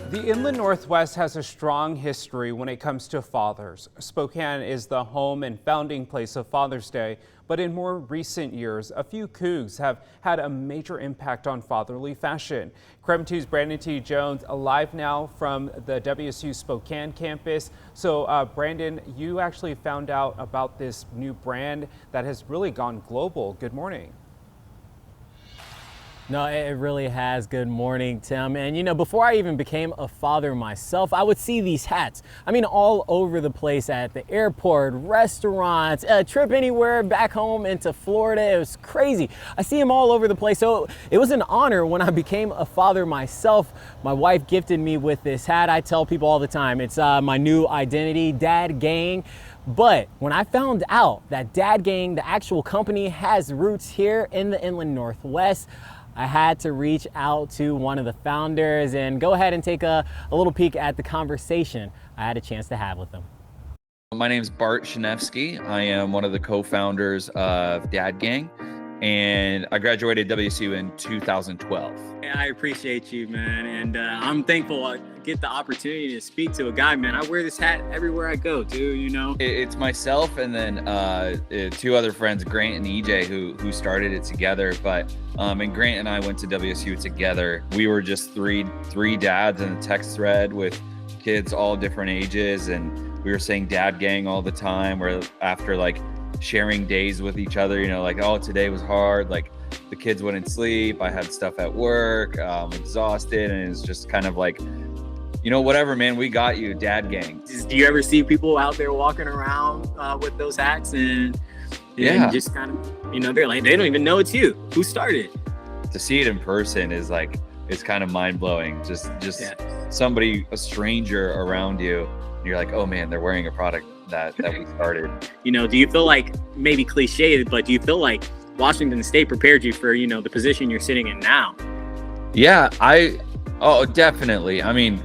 The Inland Northwest has a strong history when it comes to fathers. Spokane is the home and founding place of Father's Day, but in more recent years, a few Cougs have had a major impact on fatherly fashion. KREM 2's Brandon T. Jones live now from the WSU Spokane campus. So Brandon, you actually found out about this new brand that has really gone global. Good morning. No, it really has. Good morning, Tim. And you know, before I even became a father myself, I would see these hats. I mean, all over the place at the airport, restaurants, a trip anywhere back home into Florida. It was crazy. I see them all over the place. So it was an honor when I became a father myself. My wife gifted me with this hat. I tell people all the time, it's my new identity, DadGang. But when I found out that DadGang, the actual company, has roots here in the Inland Northwest, I had to reach out to one of the founders and go ahead and take a little peek at the conversation I had a chance to have with them. My name is Bart Shanevsky. I am one of the co-founders of DadGang, and I graduated WSU in 2012. I appreciate you, man, and I'm thankful I get the opportunity to speak to a guy, man. I wear this hat everywhere I go, too, you know? It's myself and then two other friends, Grant and EJ, who started it together. But and Grant and I went to WSU together. We were just three dads in a text thread with kids all different ages, and we were saying DadGang all the time. Or after like sharing days with each other, you know, like, oh, today was hard. Like the kids wouldn't sleep. I had stuff at work, exhausted, and it's just kind of like, you know, whatever, man, we got you, DadGang. Do you ever see people out there walking around with those hats and just kind of, you know, they're like, they don't even know it's you. Who started? To see it in person is like, it's kind of mind blowing. Just somebody, a stranger around you, and you're like, oh man, they're wearing a product that we started. You know, do you feel like, maybe cliche, but do you feel like Washington State prepared you for, you know, the position you're sitting in now? Yeah, definitely. I mean,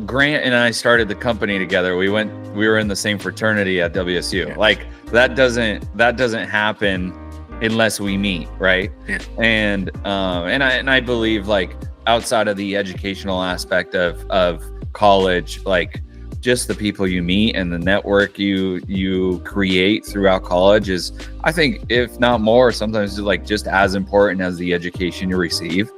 Grant and I started the company together. We were in the same fraternity at WSU. Yeah. Like that doesn't happen unless we meet, right? Yeah. And I believe, like, outside of the educational aspect of college, like just the people you meet and the network you create throughout college is, I think, if not more, sometimes like just as important as the education you receive.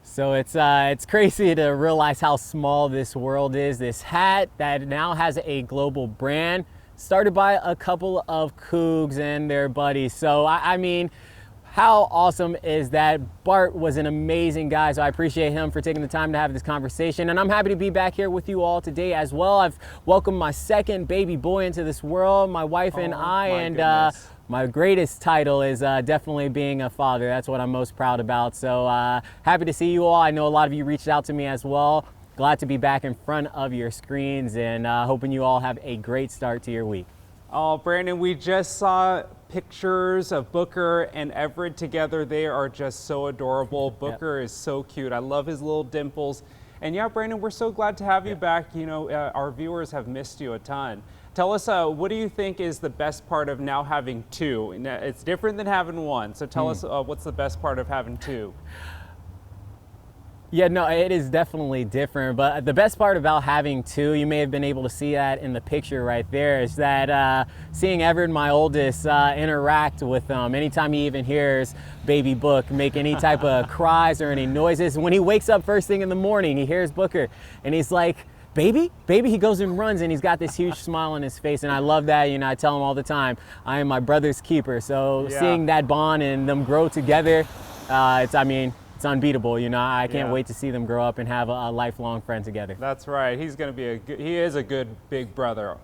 So it's crazy to realize how small this world is. This hat that now has a global brand, started by a couple of Cougs and their buddies. So I mean, how awesome is that? Bart was an amazing guy, so I appreciate him for taking the time to have this conversation. And I'm happy to be back here with you all today as well. I've welcomed my second baby boy into this world, my wife and I, and my greatest title is definitely being a father. That's what I'm most proud about. So happy to see you all. I know a lot of you reached out to me as well. Glad to be back in front of your screens, and hoping you all have a great start to your week. Oh, Brandon, we just saw pictures of Booker and Everett together. They are just so adorable. Booker is so cute. I love his little dimples. And yeah, Brandon, we're so glad to have you back. You know, our viewers have missed you a ton. Tell us, what do you think is the best part of now having two? It's different than having one. So tell us, what's the best part of having two? Yeah, no, it is definitely different, but the best part about having two, you may have been able to see that in the picture right there, is that seeing Everett, my oldest, interact with them. Anytime he even hears baby Book make any type of cries or any noises, when he wakes up first thing in the morning, he hears Booker and he's like, baby, he goes and runs, and he's got this huge smile on his face, and I love that. You know, I tell him all the time, I am my brother's keeper. So seeing that bond and them grow together, it's unbeatable. You know, I can't wait to see them grow up and have a lifelong friend together. That's right. He is a good big brother.